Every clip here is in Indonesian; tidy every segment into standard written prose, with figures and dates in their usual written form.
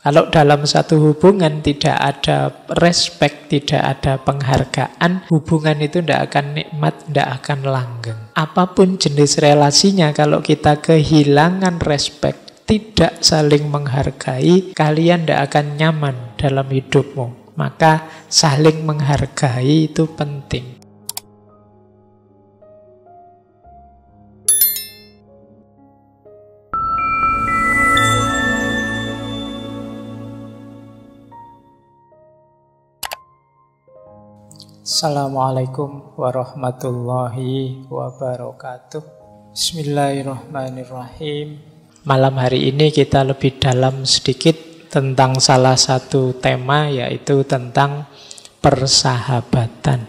Kalau dalam satu hubungan tidak ada respect, tidak ada penghargaan, hubungan itu tidak akan nikmat, tidak akan langgeng. Apapun jenis relasinya, kalau kita kehilangan respect, tidak saling menghargai, kalian tidak akan nyaman dalam hidupmu. Maka saling menghargai itu penting. Assalamualaikum warahmatullahi wabarakatuh. Bismillahirrahmanirrahim. Malam hari ini kita lebih dalam sedikit tentang salah satu tema, yaitu tentang persahabatan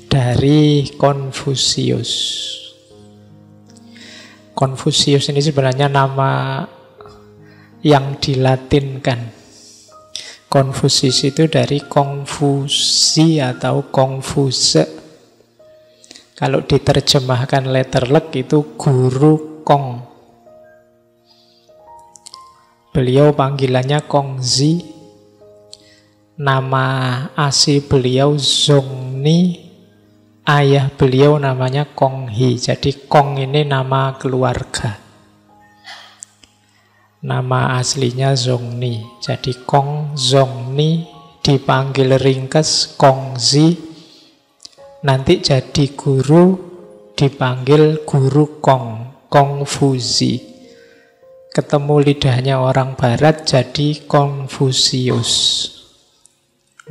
dari Konfusius. Konfusius ini sebenarnya nama yang dilatinkan. Konfusius itu dari Kongfusi atau Kongfuse. Kalau diterjemahkan letterlek itu guru Kong. Beliau panggilannya Kongzi. Nama asli beliau Zongni. Ayah beliau namanya Konghi. Jadi Kong ini nama keluarga. Nama aslinya Zongni. Jadi Kong Zongni dipanggil ringkes Kongzi. Nanti jadi guru dipanggil guru Kong, Kongfuzi. Ketemu lidahnya orang barat jadi Konfusius.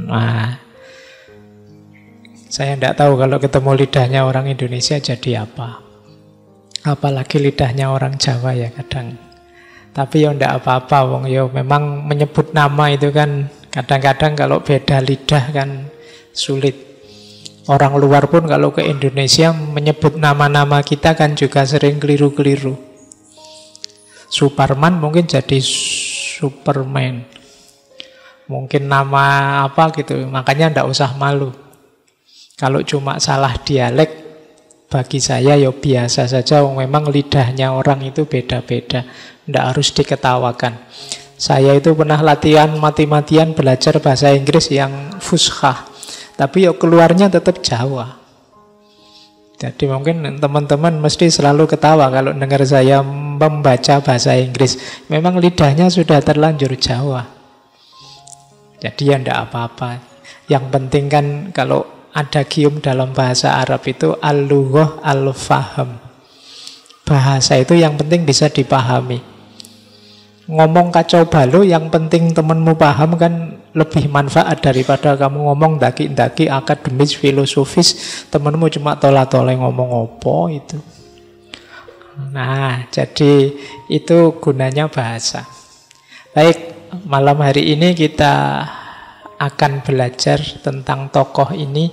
Nah, saya tidak tahu kalau ketemu lidahnya orang Indonesia jadi apa. Apalagi lidahnya orang Jawa ya kadang. Tapi ya enggak apa-apa, wong ya memang menyebut nama itu kan kadang-kadang kalau beda lidah kan sulit. Orang luar pun kalau ke Indonesia menyebut nama-nama kita kan juga sering keliru-keliru. Superman mungkin jadi Superman. Mungkin nama apa gitu, makanya enggak usah malu. Kalau cuma salah dialek, bagi saya ya biasa saja, memang lidahnya orang itu beda-beda. Tidak harus diketawakan. Saya itu pernah latihan mati-matian belajar bahasa Inggris yang fushah. Tapi ya keluarnya tetap Jawa. Jadi mungkin teman-teman mesti selalu ketawa kalau dengar saya membaca bahasa Inggris. Memang lidahnya sudah terlanjur Jawa. Jadi ya tidak apa-apa. Yang penting kan kalau ada gium dalam bahasa Arab itu al-lughah al-faham. Bahasa itu yang penting bisa dipahami. Ngomong kacau balau yang penting temenmu paham kan lebih manfaat daripada kamu ngomong daki-daki akademis filosofis temenmu cuma tola-tola ngomong opo itu. Nah, jadi itu gunanya bahasa. Baik, malam hari ini kita akan belajar tentang tokoh ini.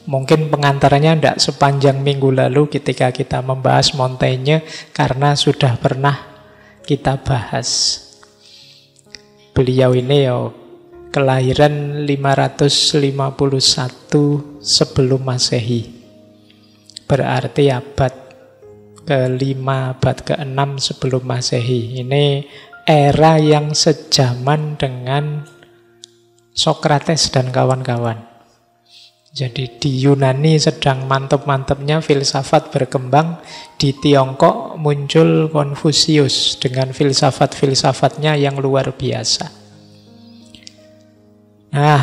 Mungkin pengantarnya tidak sepanjang minggu lalu ketika kita membahas Montaigne, karena sudah pernah kita bahas. Beliau ini ya kelahiran 551 sebelum Masehi. Berarti abad ke-5, abad ke-6 sebelum Masehi. Ini era yang sejaman dengan Sokrates dan kawan-kawan. Jadi di Yunani sedang mantep-mantepnya filsafat berkembang, di Tiongkok muncul Konfusius dengan filsafat-filsafatnya yang luar biasa. Nah,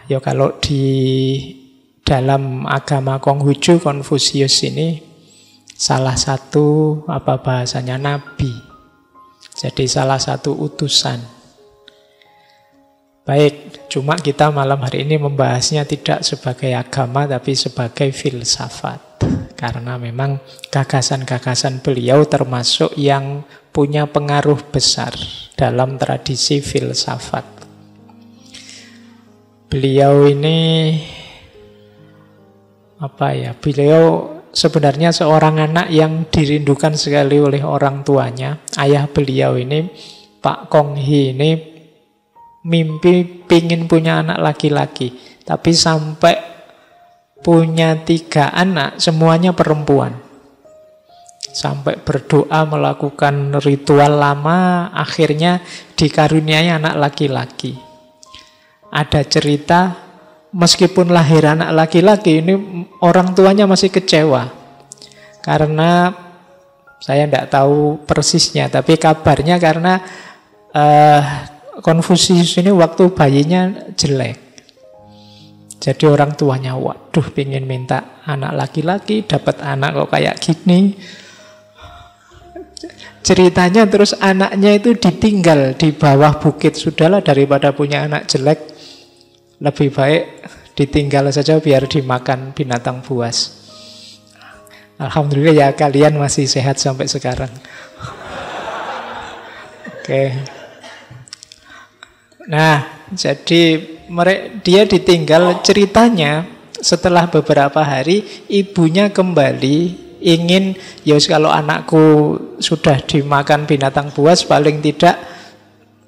ya kalau di dalam agama Konghucu, Konfusius ini salah satu apa bahasanya nabi. Jadi salah satu utusan. Baik, cuma kita malam hari ini membahasnya tidak sebagai agama tapi sebagai filsafat. Karena memang gagasan-gagasan beliau termasuk yang punya pengaruh besar dalam tradisi filsafat. Beliau ini beliau sebenarnya seorang anak yang dirindukan sekali oleh orang tuanya. Ayah beliau ini, Pak Konghi ini mimpi pingin punya anak laki-laki, tapi sampai punya 3 anak semuanya perempuan. Sampai berdoa melakukan ritual lama, akhirnya dikaruniai anak laki-laki. Ada cerita, meskipun lahir anak laki-laki, ini orang tuanya masih kecewa. Karena saya tidak tahu persisnya, tapi kabarnya karena Konfusius ini waktu bayinya jelek. Jadi orang tuanya, waduh, pengen minta anak laki-laki, dapat anak kok kayak gini. Ceritanya terus anaknya itu ditinggal di bawah bukit. Sudahlah, daripada punya anak jelek, lebih baik ditinggal saja biar dimakan binatang buas. Alhamdulillah ya, kalian masih sehat sampai sekarang. Oke. Nah, jadi dia ditinggal. Ceritanya setelah beberapa hari ibunya kembali, ingin, ya kalau anakku sudah dimakan binatang buas, paling tidak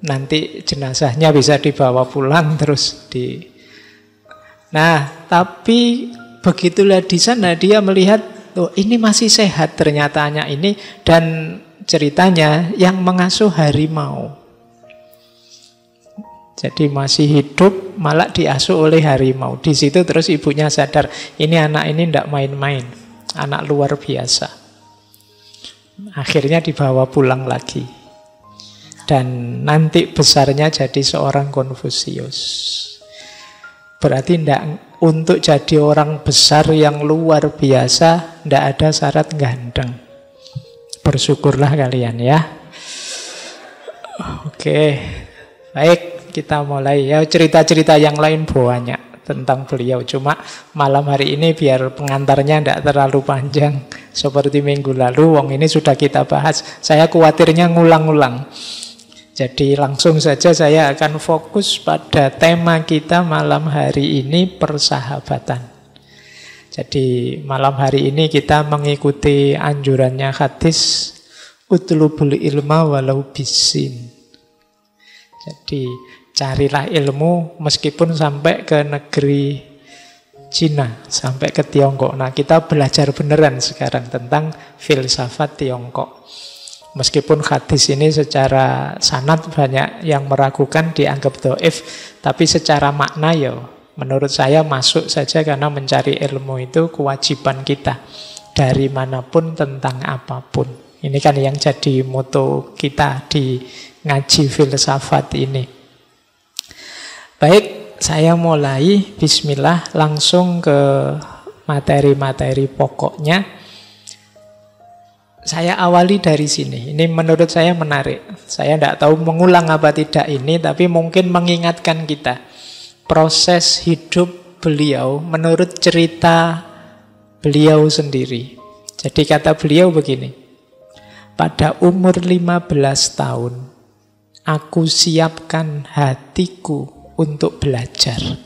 nanti jenazahnya bisa dibawa pulang terus di. Nah, tapi begitulah di sana dia melihat, oh ini masih sehat ternyata anak ini, dan ceritanya yang mengasuh harimau. Jadi masih hidup malah diasuh oleh harimau. Di situ terus ibunya sadar, ini anak ini tidak main-main. Anak luar biasa. Akhirnya dibawa pulang lagi. Dan nanti besarnya jadi seorang Konfusius. Berarti untuk jadi orang besar yang luar biasa, tidak ada syarat ganteng. Bersyukurlah kalian ya. Oke, baik, kita mulai ya. Cerita-cerita yang lain banyak tentang beliau. Cuma malam hari ini biar pengantarnya tidak terlalu panjang seperti minggu lalu. Wong ini sudah kita bahas. Saya khawatirnya ngulang-ulang. Jadi langsung saja saya akan fokus pada tema kita malam hari ini, persahabatan. Jadi malam hari ini kita mengikuti anjurannya hadis utlubul ilma walau bisin. Jadi carilah ilmu meskipun sampai ke negeri Cina, sampai ke Tiongkok. Nah, kita belajar beneran sekarang tentang filsafat Tiongkok. Meskipun hadis ini secara sanad banyak yang meragukan, dianggap dhaif, tapi secara makna ya menurut saya masuk saja, karena mencari ilmu itu kewajiban kita dari manapun tentang apapun. Ini kan yang jadi moto kita di ngaji filsafat ini. Baik, saya mulai, bismillah, langsung ke materi-materi pokoknya. Saya awali dari sini. Ini menurut saya menarik. Saya tidak tahu mengulang apa tidak ini, tapi mungkin mengingatkan kita. Proses hidup beliau menurut cerita beliau sendiri. Jadi kata beliau begini. Pada umur 15 tahun, aku siapkan hatiku untuk belajar.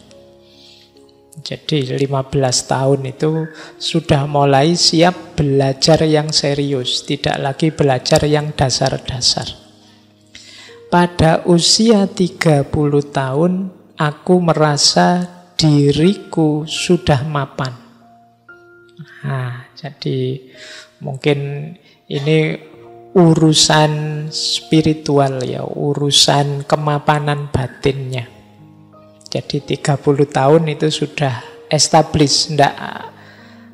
Jadi 15 tahun itu sudah mulai siap belajar yang serius, tidak lagi belajar yang dasar-dasar. Pada usia 30 tahun, aku merasa diriku sudah mapan. Nah, jadi mungkin ini urusan spiritual ya, urusan kemapanan batinnya. Jadi 30 tahun itu sudah established, tidak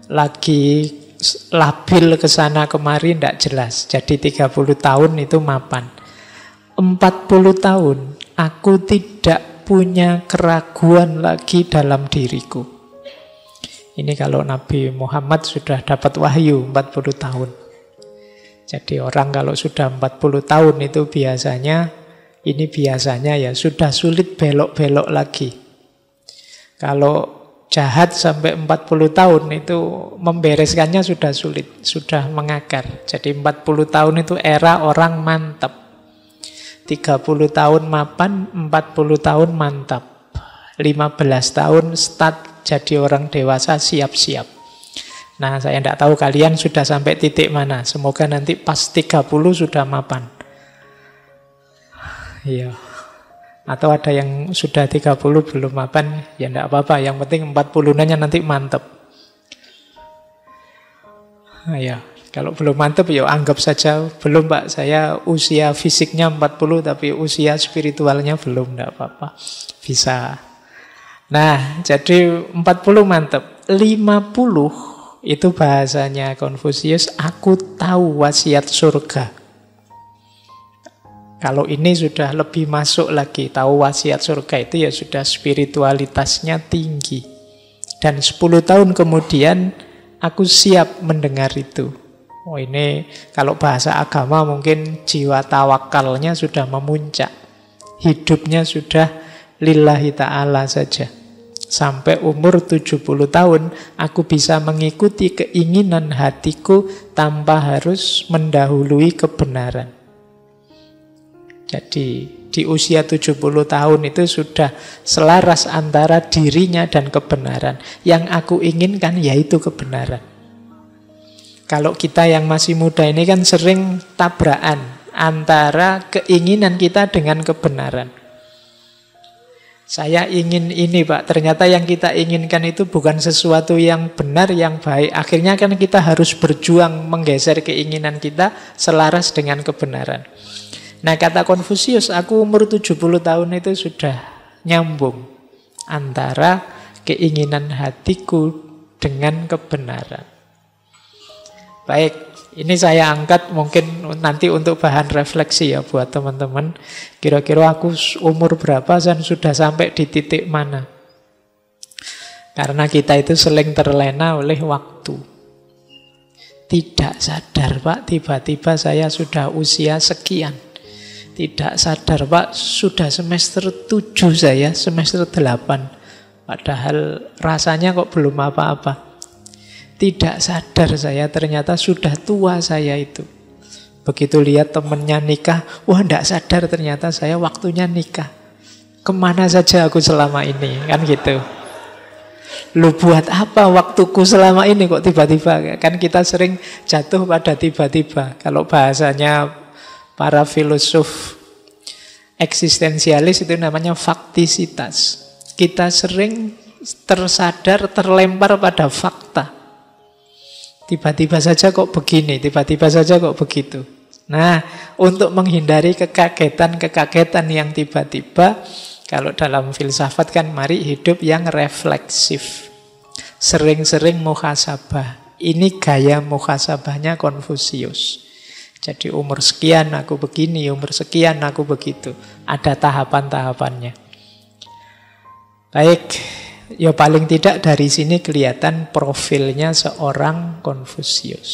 lagi labil ke sana kemari, tidak jelas. Jadi 30 tahun itu mapan. 40 tahun aku tidak punya keraguan lagi dalam diriku. Ini kalau Nabi Muhammad sudah dapat wahyu 40 tahun. Jadi orang kalau sudah 40 tahun itu biasanya ya sudah sulit belok-belok lagi. Kalau jahat sampai 40 tahun itu membereskannya sudah sulit, sudah mengakar. Jadi 40 tahun itu era orang mantap. 30 tahun mapan, 40 tahun mantap. 15 tahun start jadi orang dewasa, siap-siap. Nah, saya tidak tahu kalian sudah sampai titik mana. Semoga nanti pas 30 sudah mapan. Iya. Atau ada yang sudah 30 belum mapan, ya enggak apa-apa. Yang penting 40-nya nanti mantep. Iya. Kalau belum mantep ya anggap saja belum Pak, saya usia fisiknya 40 tapi usia spiritualnya belum, tidak apa-apa, bisa. Nah, jadi 40 mantep. 50 itu bahasanya Konfusius, aku tahu wasiat surga. Kalau ini sudah lebih masuk lagi, tahu wasiat surga itu ya sudah spiritualitasnya tinggi. Dan 10 tahun kemudian aku siap mendengar itu. Oh, ini kalau bahasa agama mungkin jiwa tawakalnya sudah memuncak. Hidupnya sudah lillahi ta'ala saja. Sampai umur 70 tahun aku bisa mengikuti keinginan hatiku tanpa harus mendahului kebenaran. Jadi di usia 70 tahun itu sudah selaras antara dirinya dan kebenaran. Yang aku inginkan yaitu kebenaran. Kalau kita yang masih muda ini kan sering tabrakan antara keinginan kita dengan kebenaran. Saya ingin ini Pak, ternyata yang kita inginkan itu bukan sesuatu yang benar, yang baik. Akhirnya kan kita harus berjuang menggeser keinginan kita selaras dengan kebenaran. Nah, kata Konfusius, aku umur 70 tahun itu sudah nyambung antara keinginan hatiku dengan kebenaran. Baik, ini saya angkat mungkin nanti untuk bahan refleksi ya buat teman-teman. Kira-kira aku umur berapa dan sudah sampai di titik mana? Karena kita itu sering terlena oleh waktu. Tidak sadar Pak, tiba-tiba saya sudah usia sekian. Tidak sadar Pak, sudah semester 7 saya, semester 8. Padahal rasanya kok belum apa-apa. Tidak sadar saya ternyata sudah tua saya itu. Begitu lihat temennya nikah, wah tidak sadar ternyata saya waktunya nikah. Kemana saja aku selama ini, kan gitu. Lu buat apa waktuku selama ini kok tiba-tiba? Kan kita sering jatuh pada tiba-tiba. Kalau bahasanya para filosof eksistensialis itu namanya faktisitas. Kita sering tersadar, terlempar pada fakta. Tiba-tiba saja kok begini, tiba-tiba saja kok begitu. Nah, untuk menghindari kekagetan-kekagetan yang tiba-tiba, kalau dalam filsafat kan mari hidup yang refleksif. Sering-sering muhasabah. Ini gaya muhasabahnya Konfusius. Jadi umur sekian aku begini, umur sekian aku begitu. Ada tahapan-tahapannya. Baik. Ya paling tidak dari sini kelihatan profilnya seorang Konfusius.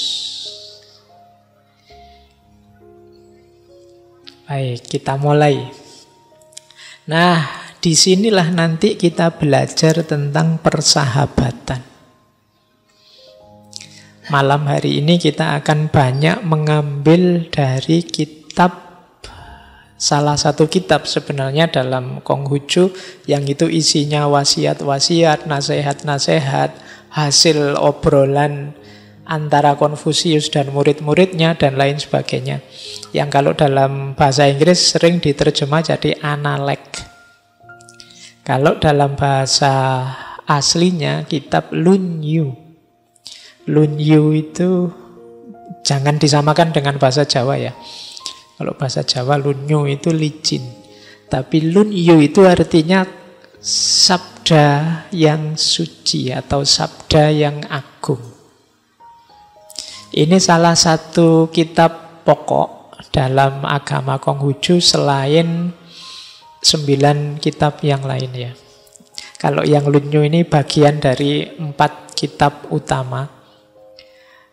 Baik, kita mulai. Nah, disinilah nanti kita belajar tentang persahabatan. Malam hari ini kita akan banyak mengambil dari kitab, salah satu kitab sebenarnya dalam Konghucu yang itu isinya wasiat-wasiat, nasihat-nasihat, hasil obrolan antara Konfusius dan murid-muridnya dan lain sebagainya. Yang kalau dalam bahasa Inggris sering diterjemah jadi analek. Kalau dalam bahasa aslinya kitab Lunyu. Lunyu itu jangan disamakan dengan bahasa Jawa ya. Kalau bahasa Jawa lunyu itu licin. Tapi lunyu itu artinya sabda yang suci atau sabda yang agung. Ini salah satu kitab pokok dalam agama Konghucu selain 9 kitab yang lain ya. Kalau yang lunyu ini bagian dari 4 kitab utama.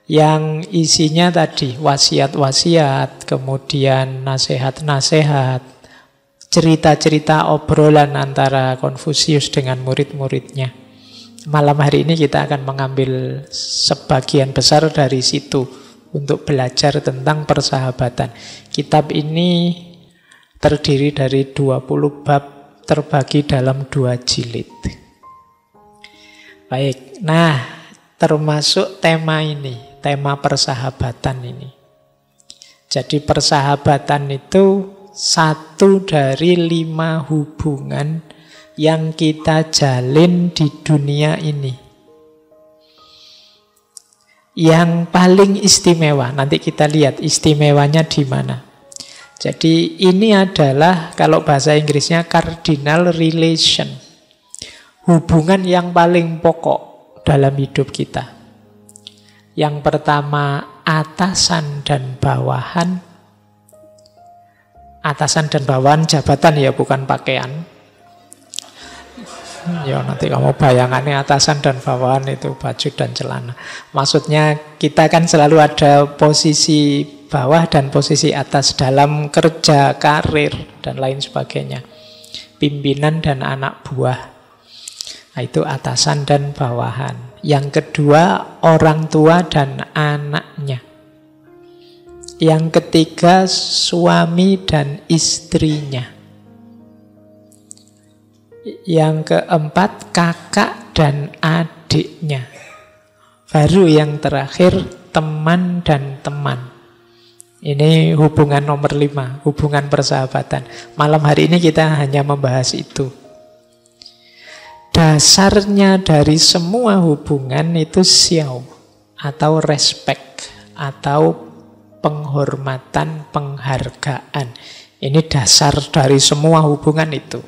Yang isinya tadi wasiat-wasiat, kemudian nasihat-nasihat, cerita-cerita obrolan antara Konfusius dengan murid-muridnya. Malam hari ini kita akan mengambil sebagian besar dari situ untuk belajar tentang persahabatan. Kitab ini terdiri dari 20 bab terbagi dalam 2 jilid. Baik, nah termasuk tema ini. Tema persahabatan ini. Jadi persahabatan itu satu dari 5 hubungan yang kita jalin di dunia ini. yang paling istimewa. Nanti kita lihat istimewanya di mana. Jadi ini adalah kalau bahasa Inggrisnya cardinal relation. Hubungan yang paling pokok dalam hidup kita. Yang pertama atasan dan bawahan. Atasan dan bawahan jabatan ya, bukan pakaian. Ya nanti kamu bayangannya atasan dan bawahan itu baju dan celana. Maksudnya kita kan selalu ada posisi bawah dan posisi atas dalam kerja, karir, dan lain sebagainya. Pimpinan dan anak buah. Nah, itu atasan dan bawahan. Yang kedua orang tua dan anaknya. Yang ketiga suami dan istrinya. Yang keempat kakak dan adiknya. Baru yang terakhir teman dan teman. Ini hubungan nomor 5, hubungan persahabatan. Malam hari ini kita hanya membahas itu. Dasarnya dari semua hubungan itu xiao atau respect atau penghormatan, penghargaan. Ini dasar dari semua hubungan itu.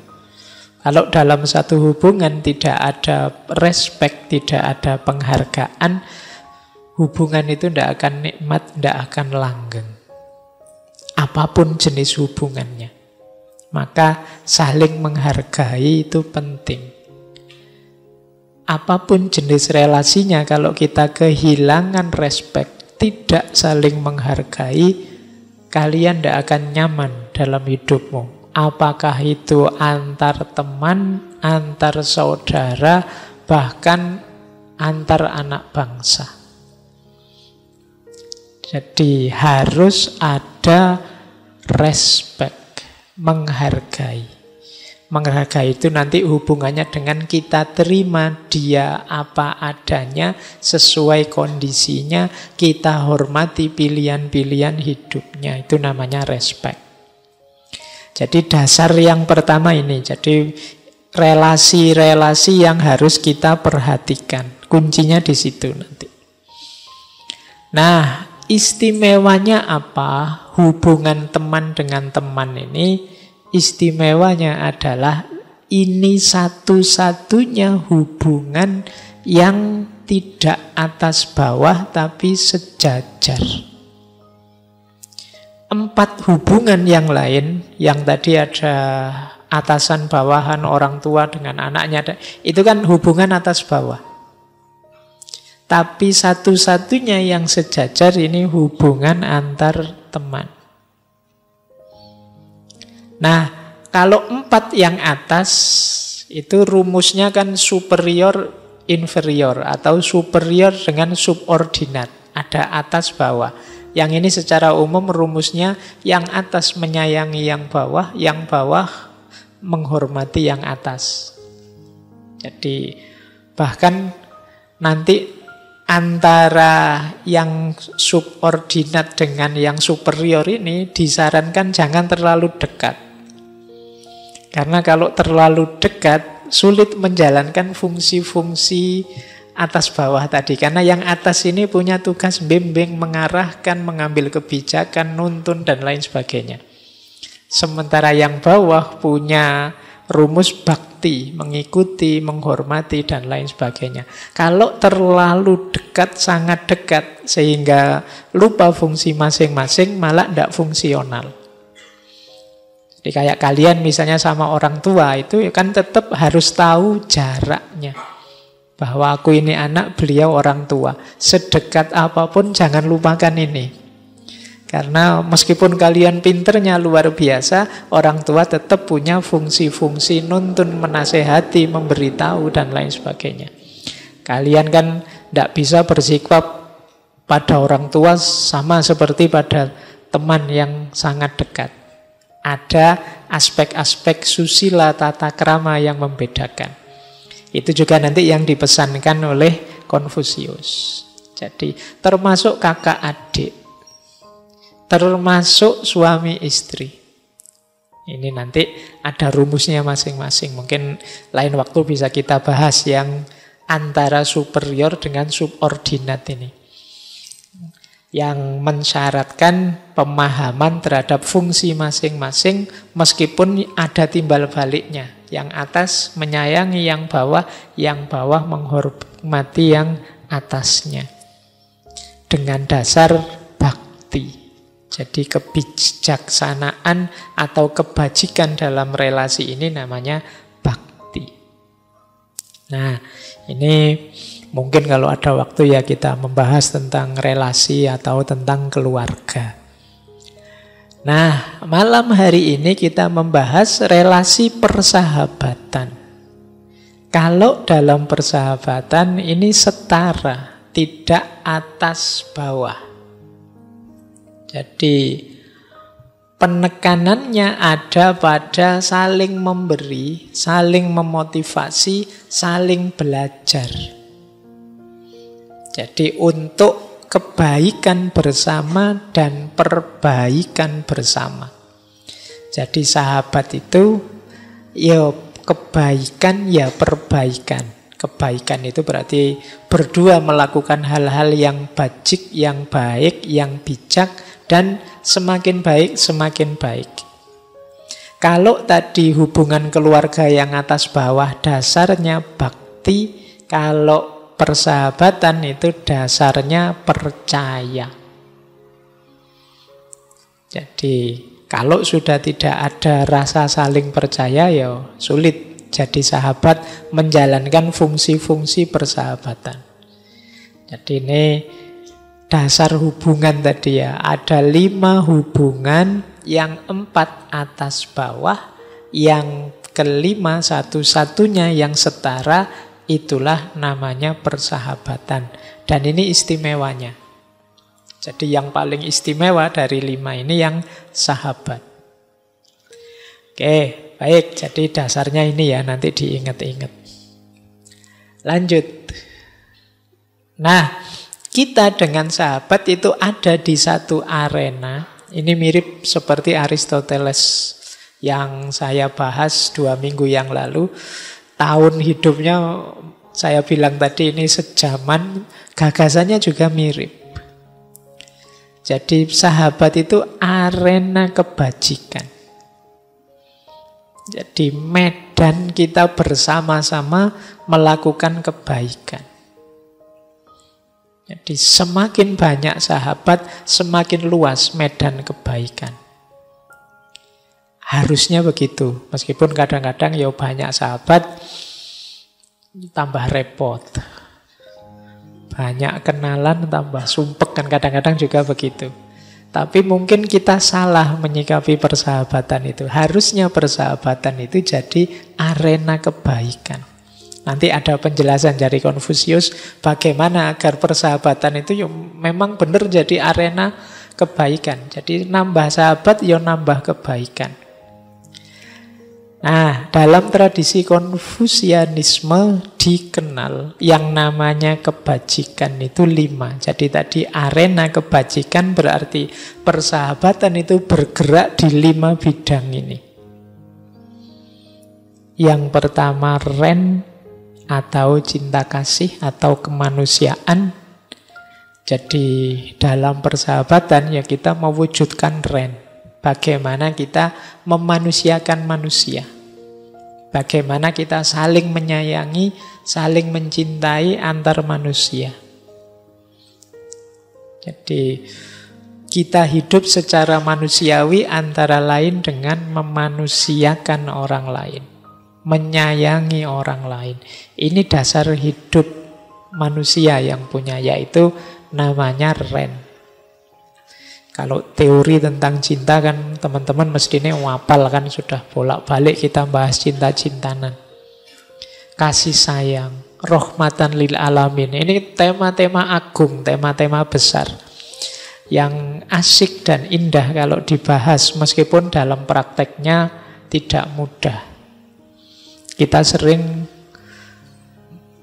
Kalau dalam satu hubungan tidak ada respect, tidak ada penghargaan, hubungan itu tidak akan nikmat, tidak akan langgeng. Apapun jenis hubungannya. Maka saling menghargai itu penting. Apapun jenis relasinya, kalau kita kehilangan respect, tidak saling menghargai, kalian tidak akan nyaman dalam hidupmu. Apakah itu antar teman, antar saudara, bahkan antar anak bangsa. Jadi harus ada respect, menghargai. Menghargai itu nanti hubungannya dengan kita terima dia apa adanya, sesuai kondisinya, kita hormati pilihan-pilihan hidupnya. Itu namanya respect. Jadi dasar yang pertama ini. Jadi relasi-relasi yang harus kita perhatikan. Kuncinya di situ nanti. Nah, istimewanya apa? Hubungan teman dengan teman ini, istimewanya adalah ini satu-satunya hubungan yang tidak atas bawah tapi sejajar. 4 hubungan yang lain, yang tadi ada atasan bawahan, orang tua dengan anaknya, itu kan hubungan atas bawah. Tapi satu-satunya yang sejajar ini hubungan antar teman. Nah, kalau 4 yang atas, itu rumusnya kan superior, inferior, atau superior dengan subordinat. Ada atas bawah. Yang ini secara umum rumusnya yang atas menyayangi yang bawah menghormati yang atas. Jadi bahkan nanti antara yang subordinat dengan yang superior ini disarankan jangan terlalu dekat. Karena kalau terlalu dekat sulit menjalankan fungsi-fungsi atas bawah tadi. Karena yang atas ini punya tugas bimbing, mengarahkan, mengambil kebijakan, nuntun, dan lain sebagainya. Sementara yang bawah punya rumus bakti, mengikuti, menghormati, dan lain sebagainya. Kalau terlalu dekat, sangat dekat, sehingga lupa fungsi masing-masing, malah tidak fungsional. Jadi kayak kalian misalnya sama orang tua, itu kan tetap harus tahu jaraknya. Bahwa aku ini anak, beliau orang tua. Sedekat apapun jangan lupakan ini. Karena meskipun kalian pinternya luar biasa, orang tua tetap punya fungsi-fungsi nuntun, menasehati, memberitahu, dan lain sebagainya. Kalian kan tidak bisa bersikap pada orang tua sama seperti pada teman yang sangat dekat. Ada aspek-aspek susila tata krama yang membedakan. Itu juga nanti yang dipesankan oleh Konfusius. Jadi termasuk kakak adik, termasuk suami istri. Ini nanti ada rumusnya masing-masing. Mungkin lain waktu bisa kita bahas yang antara superior dengan subordinat ini. yang mensyaratkan pemahaman terhadap fungsi masing-masing meskipun ada timbal baliknya. Yang atas menyayangi yang bawah menghormati yang atasnya. Dengan dasar bakti. Jadi kebijaksanaan atau kebajikan dalam relasi ini namanya bakti. Nah, ini mungkin kalau ada waktu ya kita membahas tentang relasi atau tentang keluarga. Nah, malam hari ini kita membahas relasi persahabatan. Kalau dalam persahabatan ini setara, tidak atas bawah. Jadi penekanannya ada pada saling memberi, saling memotivasi, saling belajar. Jadi untuk kebaikan bersama dan perbaikan bersama. Jadi sahabat itu ya kebaikan ya perbaikan. Kebaikan itu berarti berdua melakukan hal-hal yang bajik, yang baik, yang bijak, dan semakin baik, semakin baik. Kalau tadi hubungan keluarga yang atas bawah dasarnya bakti, kalau persahabatan itu dasarnya percaya. Jadi kalau sudah tidak ada rasa saling percaya, ya sulit jadi sahabat menjalankan fungsi-fungsi persahabatan. Jadi ini dasar hubungan tadi ya. Ada 5 hubungan, yang 4 atas bawah, yang kelima satu-satunya yang setara, itulah namanya persahabatan. Dan ini istimewanya. Jadi yang paling istimewa dari 5 ini yang sahabat. Oke, baik. Jadi dasarnya ini ya, nanti diingat-ingat. Lanjut. Nah, kita dengan sahabat itu ada di satu arena. Ini mirip seperti Aristoteles yang saya bahas 2 minggu yang lalu. Tahun hidupnya saya bilang tadi ini sejaman, gagasannya juga mirip. Jadi sahabat itu arena kebajikan. Jadi medan kita bersama-sama melakukan kebaikan. Jadi semakin banyak sahabat, semakin luas medan kebaikan. Harusnya begitu. Meskipun kadang-kadang ya banyak sahabat, tambah repot. Banyak kenalan, tambah sumpek, kan kadang-kadang juga begitu. Tapi mungkin kita salah menyikapi persahabatan itu. Harusnya persahabatan itu jadi arena kebaikan. Nanti ada penjelasan dari Konfusius bagaimana agar persahabatan itu memang benar jadi arena kebaikan. Jadi nambah sahabat ya nambah kebaikan. Nah, dalam tradisi Konfusianisme dikenal yang namanya kebajikan itu 5. Jadi tadi arena kebajikan berarti persahabatan itu bergerak di 5 bidang ini. Yang pertama ren atau cinta kasih atau kemanusiaan. Jadi dalam persahabatan ya kita mewujudkan ren. Bagaimana kita memanusiakan manusia. Bagaimana kita saling menyayangi, saling mencintai antar manusia. Jadi kita hidup secara manusiawi antara lain dengan memanusiakan orang lain. Menyayangi orang lain. Ini dasar hidup manusia yang punya, yaitu namanya ren. Kalau teori tentang cinta kan teman-teman mestinya wapal kan, sudah bolak-balik kita bahas cinta-cintanan. Kasih sayang, rahmatan lil alamin. Ini tema-tema agung, tema-tema besar. Yang asik dan indah kalau dibahas, meskipun dalam prakteknya tidak mudah. Kita sering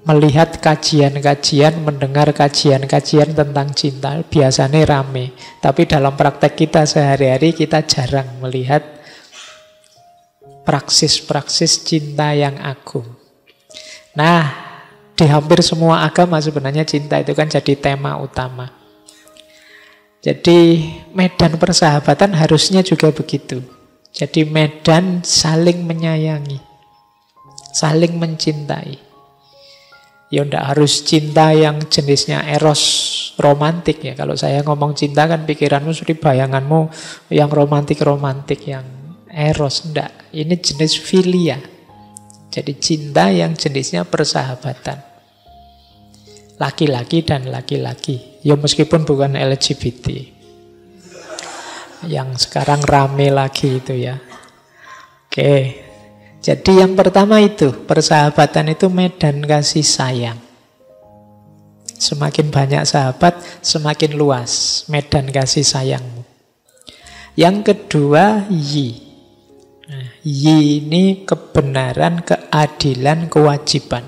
melihat kajian-kajian, mendengar kajian-kajian tentang cinta, biasanya rame. Tapi dalam praktek kita sehari-hari kita jarang melihat praksis-praksis cinta yang agung. Nah, di hampir semua agama sebenarnya cinta itu kan jadi tema utama. Jadi medan persahabatan harusnya juga begitu. Jadi medan saling menyayangi, saling mencintai. Ya ndak harus cinta yang jenisnya eros romantik ya. Kalau saya ngomong cinta kan pikiranmu sudah bayanganmu yang romantik-romantik, yang eros. Ndak, ini jenis filia. Jadi cinta yang jenisnya persahabatan. Laki-laki dan laki-laki. Ya meskipun bukan LGBT. Yang sekarang rame lagi itu ya. Oke. Jadi yang pertama itu, persahabatan itu medan kasih sayang. Semakin banyak sahabat, semakin luas medan kasih sayangmu. Yang kedua, yi. Nah, yi ini kebenaran, keadilan, kewajiban.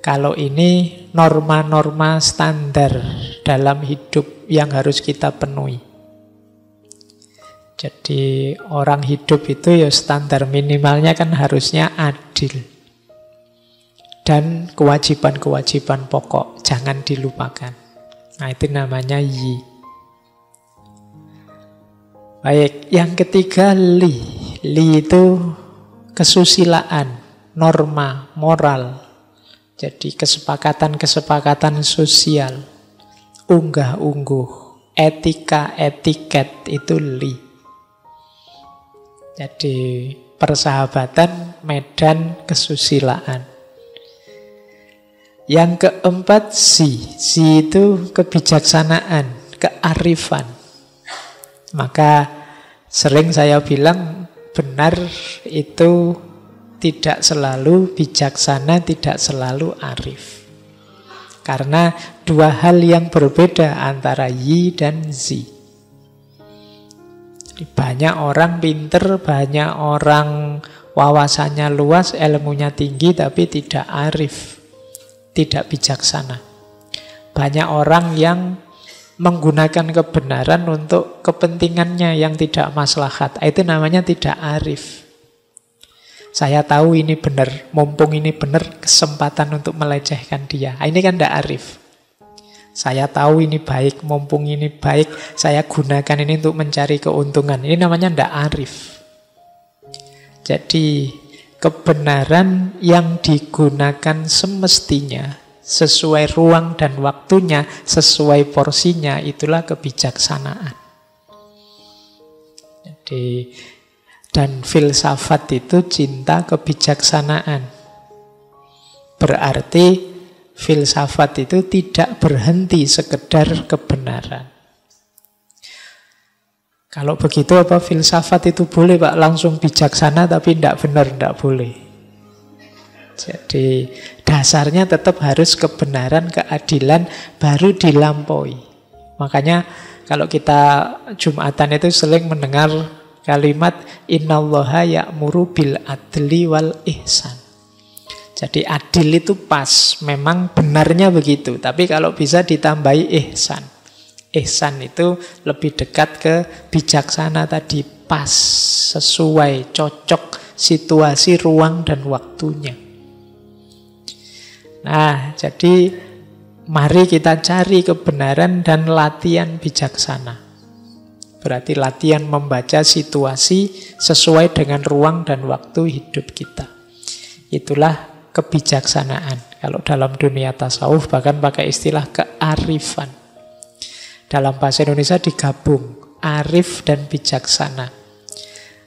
Kalau ini norma-norma standar dalam hidup yang harus kita penuhi. Jadi orang hidup itu ya standar minimalnya kan harusnya adil. Dan kewajiban-kewajiban pokok jangan dilupakan. Nah itu namanya yi. Baik, yang ketiga li. Li itu kesusilaan, norma, moral. Jadi kesepakatan-kesepakatan sosial, unggah-ungguh, etika, etiket itu li. Jadi persahabatan, medan kesusilaan. Yang keempat si. Si itu kebijaksanaan, kearifan. Maka sering saya bilang benar itu tidak selalu bijaksana, tidak selalu arif. Karena dua hal yang berbeda antara yi dan zi. Banyak orang pinter, banyak orang wawasannya luas, ilmunya tinggi, tapi tidak arif, tidak bijaksana. Banyak orang yang menggunakan kebenaran untuk kepentingannya yang tidak maslahat. Itu namanya tidak arif. Saya tahu ini benar, mumpung ini benar, kesempatan untuk melecehkan dia. Ini kan tidak arif. Saya tahu ini baik, mumpung ini baik, saya gunakan ini untuk mencari keuntungan. Ini namanya tidak arif. Jadi kebenaran yang digunakan semestinya, sesuai ruang dan waktunya, sesuai porsinya, itulah kebijaksanaan. Jadi, dan filsafat itu cinta kebijaksanaan. Berarti filsafat itu tidak berhenti sekedar kebenaran. Kalau begitu apa filsafat itu boleh Pak langsung bijaksana tapi tidak benar, tidak boleh. Jadi dasarnya tetap harus kebenaran, keadilan, baru dilampaui. Makanya kalau kita Jumatan itu sering mendengar kalimat innallaha ya'muru bil adli wal ihsan. Jadi adil itu pas, memang benarnya begitu. Tapi kalau bisa ditambahi ihsan. Ihsan itu lebih dekat ke bijaksana tadi, pas, sesuai, cocok situasi, ruang, dan waktunya. Nah, jadi mari kita cari kebenaran dan latihan bijaksana. Berarti latihan membaca situasi sesuai dengan ruang dan waktu hidup kita. Itulah kebijaksanaan. Kalau dalam dunia tasawuf bahkan pakai istilah kearifan. Dalam bahasa Indonesia digabung arif dan bijaksana.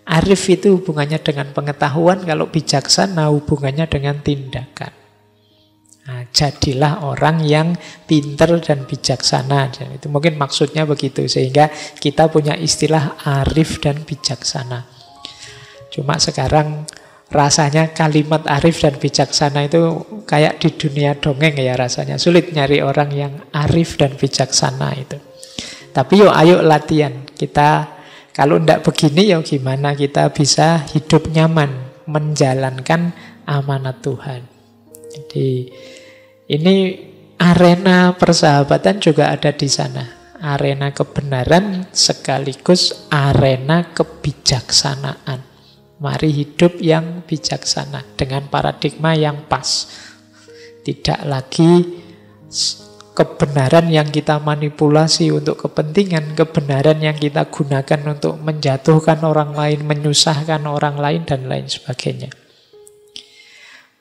Arif itu hubungannya dengan pengetahuan, kalau bijaksana hubungannya dengan tindakan. Nah, jadilah orang yang pinter dan bijaksana. Dan itu mungkin maksudnya begitu. Sehingga kita punya istilah arif dan bijaksana. Cuma sekarang rasanya kalimat arif dan bijaksana itu kayak di dunia dongeng ya rasanya. Sulit nyari orang yang arif dan bijaksana itu. Tapi yuk ayo latihan. Kita kalau ndak begini ya gimana kita bisa hidup nyaman menjalankan amanat Tuhan. Jadi ini arena persahabatan juga ada di sana. Arena kebenaran sekaligus arena kebijaksanaan. Mari hidup yang bijaksana dengan paradigma yang pas. Tidak lagi kebenaran yang kita manipulasi untuk kepentingan, kebenaran yang kita gunakan untuk menjatuhkan orang lain, menyusahkan orang lain, dan lain sebagainya.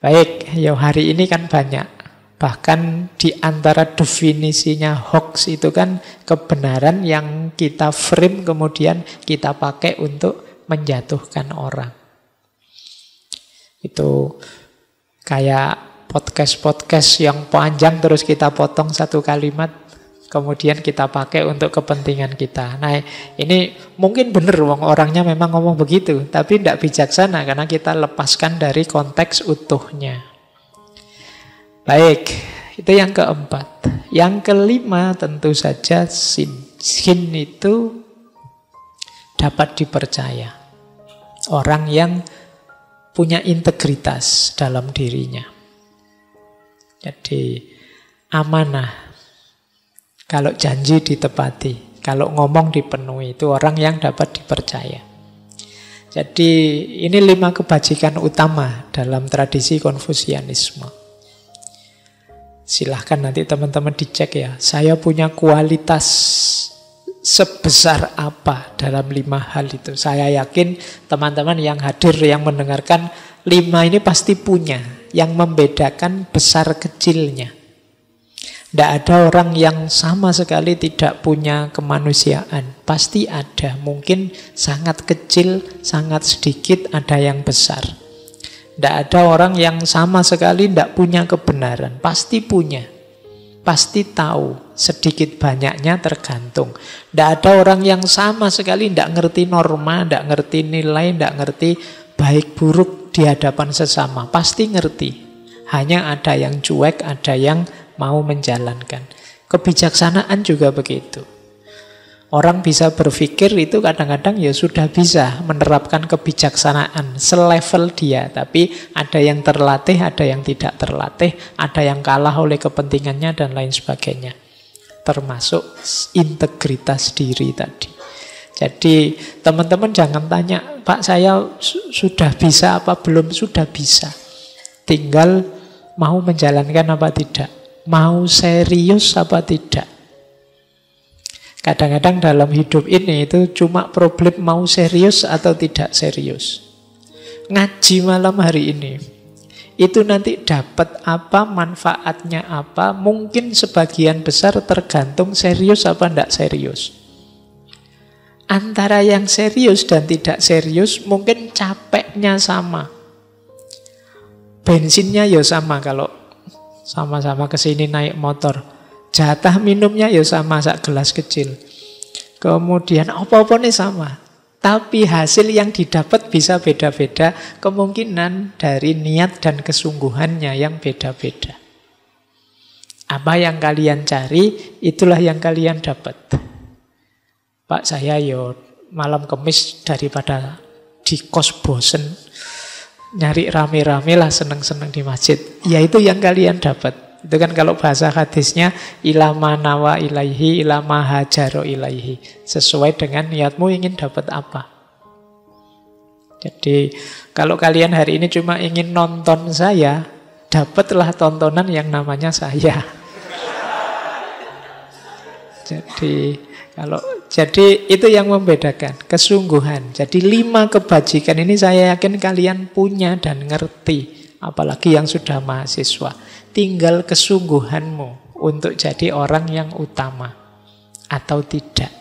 Baik, ya hari ini kan banyak. Bahkan di antara definisinya hoax itu kan kebenaran yang kita frame kemudian kita pakai untuk menjatuhkan orang. Itu kayak podcast-podcast yang panjang terus kita potong satu kalimat, kemudian kita pakai untuk kepentingan kita. Nah, ini mungkin benar orangnya memang ngomong begitu, tapi tidak bijaksana karena kita lepaskan dari konteks utuhnya. Baik, itu yang keempat. Yang kelima tentu saja sin. Sin itu dapat dipercaya. Orang yang punya integritas dalam dirinya. Jadi amanah. Kalau janji ditepati, kalau ngomong dipenuhi, itu orang yang dapat dipercaya. Jadi ini 5 kebajikan utama dalam tradisi Konfusianisme. Silahkan nanti teman-teman dicek ya. Saya punya kualitas sebesar apa dalam 5 hal itu. Saya yakin teman-teman yang hadir, yang mendengarkan, 5 ini pasti punya. Yang membedakan besar kecilnya. Tidak ada orang yang sama sekali tidak punya kemanusiaan. Pasti ada. Mungkin sangat kecil, sangat sedikit, ada yang besar. Tidak ada orang yang sama sekali tidak punya kebenaran. Pasti punya. Pasti tahu. Sedikit banyaknya tergantung. Tidak ada orang yang sama sekali tidak ngerti norma, tidak ngerti nilai, tidak ngerti baik buruk di hadapan sesama. Pasti ngerti. Hanya ada yang cuek, ada yang mau menjalankan. Kebijaksanaan juga begitu. Orang bisa berpikir itu kadang-kadang ya sudah bisa menerapkan kebijaksanaan selevel dia. Tapi ada yang terlatih, ada yang tidak terlatih, ada yang kalah oleh kepentingannya dan lain sebagainya. Termasuk integritas diri tadi. Jadi teman-teman jangan tanya, Pak saya sudah bisa apa belum? Sudah bisa. Tinggal mau menjalankan apa tidak. Mau serius apa tidak. Kadang-kadang dalam hidup ini itu cuma problem mau serius atau tidak serius. Ngaji malam hari ini, itu nanti dapat apa, manfaatnya apa, mungkin sebagian besar tergantung serius apa tidak serius. Antara yang serius dan tidak serius mungkin capeknya sama. Bensinnya ya sama kalau sama-sama kesini naik motor. Jatah minumnya ya sama, sak gelas kecil. Kemudian apa-apa nih sama. Tapi hasil yang didapat bisa beda-beda. Kemungkinan dari niat dan kesungguhannya yang beda-beda. Apa yang kalian cari, itulah yang kalian dapat. Pak saya yo malam Kemis daripada di kos bosen, nyari rame-rame lah, seneng-seneng di masjid. Ya itu yang kalian dapat. Itu kan kalau bahasa hadisnya ilama nawa ilaihi ilama hajaro ilaihi. Sesuai dengan niatmu ingin dapat apa. Jadi kalau kalian hari ini cuma ingin nonton saya, dapatlah tontonan yang namanya saya. Jadi itu yang membedakan kesungguhan. Jadi 5 kebajikan ini saya yakin kalian punya dan ngerti. Apalagi yang sudah mahasiswa. Tinggal kesungguhanmu untuk jadi orang yang utama atau tidak.